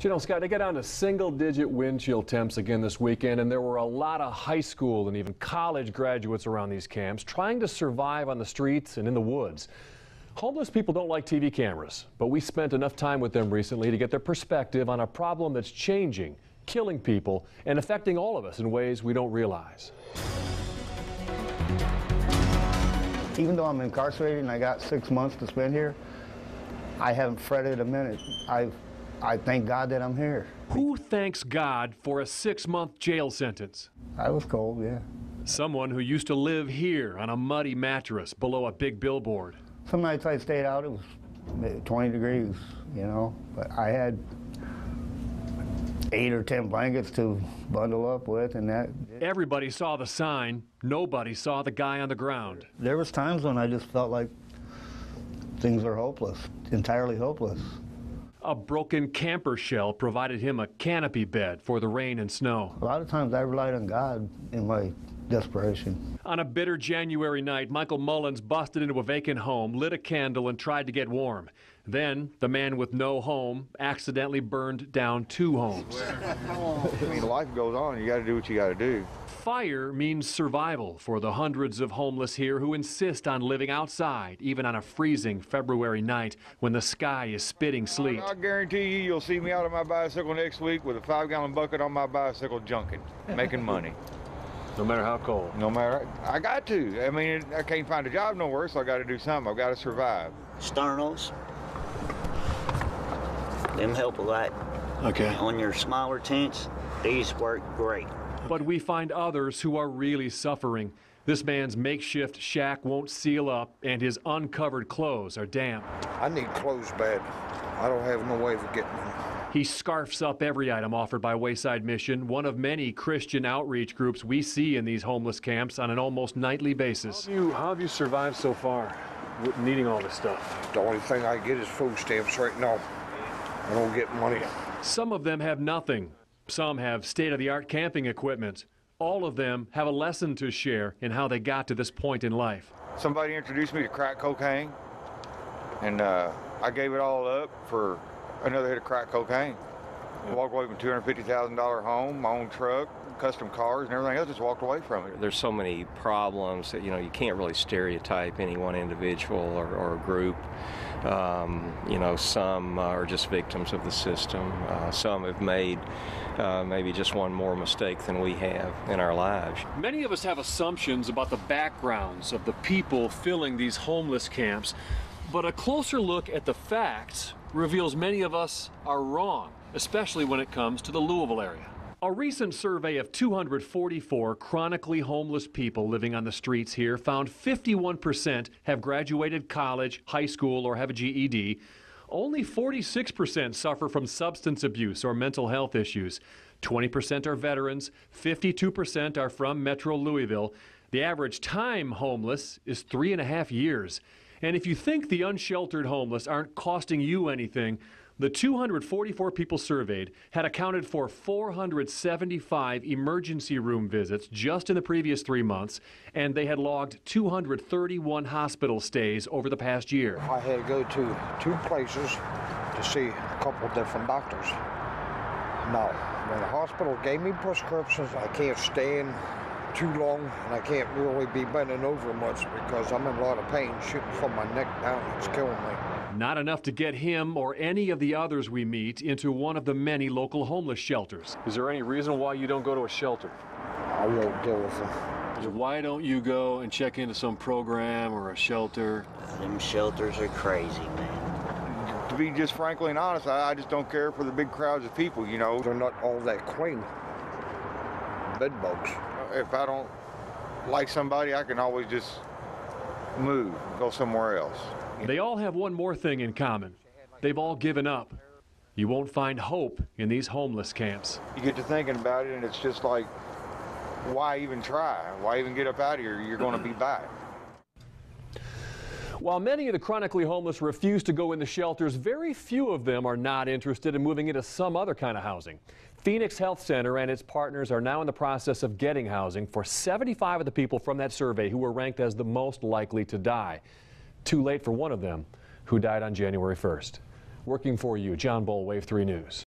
You know, Scott, they got down to single-digit wind chill temps again this weekend, and there were a lot of high school and even college graduates around these camps trying to survive on the streets and in the woods. Homeless people don't like TV cameras, but we spent enough time with them recently to get their perspective on a problem that's changing, killing people, and affecting all of us in ways we don't realize. Even though I'm incarcerated and I got 6 months to spend here, I haven't fretted a minute. I thank God that I'm here. Who thanks God for a 6-month jail sentence? I was cold, yeah. Someone who used to live here on a muddy mattress below a big billboard. Some nights I stayed out, it was 20 degrees, you know, but I had 8 or 10 blankets to bundle up with, and that. Everybody saw the sign. Nobody saw the guy on the ground. There was times when I just felt like things are hopeless, entirely hopeless. A broken camper shell provided him a canopy bed for the rain and snow. A lot of times I relied on God in my desperation. On a bitter January night, Michael Mullins busted into a vacant home, lit a candle, and tried to get warm. Then, the man with no home accidentally burned down 2 homes. I mean, life goes on. You got to do what you got to do. Fire means survival for the hundreds of homeless here who insist on living outside, even on a freezing February night when the sky is spitting sleet. I guarantee you'll see me out on my bicycle next week with a 5-gallon bucket on my bicycle junking, making money. No matter how cold. No matter, I got to. I mean, I can't find a job nowhere, so I got to do something. I've got to survive. Sternos, them help a lot. Okay. On your smaller tents, these work great. But we find others who are really suffering. This man's makeshift shack won't seal up, and his uncovered clothes are damp. I need clothes bad. I don't have no way of getting them. He scarfs up every item offered by Wayside Mission, one of many Christian outreach groups we see in these homeless camps on an almost nightly basis. How have you survived so far, needing all this stuff? The only thing I get is food stamps right now. I don't get money. Some of them have nothing. Some have state-of-the-art camping equipment. All of them have a lesson to share in how they got to this point in life. Somebody introduced me to crack cocaine, and I gave it all up for another hit of crack cocaine. I walked away from a $250,000 home, my own truck, custom cars, and everything else. Just walked away from it. There's so many problems that, you can't really stereotype any one individual or group. Some are just victims of the system. Some have made maybe just one more mistake than we have in our lives. Many of us have assumptions about the backgrounds of the people filling these homeless camps, but a closer look at the facts reveals many of us are wrong, especially when it comes to the Louisville area. A recent survey of 244 chronically homeless people living on the streets here found 51% have graduated college, high school, or have a GED. Only 46% suffer from substance abuse or mental health issues. 20% are veterans, 52% are from Metro Louisville. The average time homeless is 3.5 years. And if you think the unsheltered homeless aren't costing you anything, the 244 people surveyed had accounted for 475 emergency room visits just in the previous 3 months, and they had logged 231 hospital stays over the past year. I had to go to 2 places to see a couple different doctors. Now, when the hospital gave me prescriptions, I can't stand too long, and I can't really be bending over much because I'm in a lot of pain shooting from my neck down. It's killing me. Not enough to get him or any of the others we meet into one of the many local homeless shelters. Is there any reason why you don't go to a shelter? I won't deal with them. Why don't you go and check into some program or a shelter? Them shelters are crazy, man. To be just frankly and honest, I just don't care for the big crowds of people, They're not all that clean. Bed bugs. If I don't like somebody, I can always just move, go somewhere else. They all have one more thing in common. They've all given up. You won't find hope in these homeless camps. You get to thinking about it, and it's just like, why even try? Why even get up out of here? You're going to be back. While many of the chronically homeless refuse to go in the shelters, very few of them are not interested in moving into some other kind of housing. Phoenix Health Center and its partners are now in the process of getting housing for 75 of the people from that survey who were ranked as the most likely to die. Too late for one of them, who died on January 1st. Working for you, John Bull, Wave 3 News.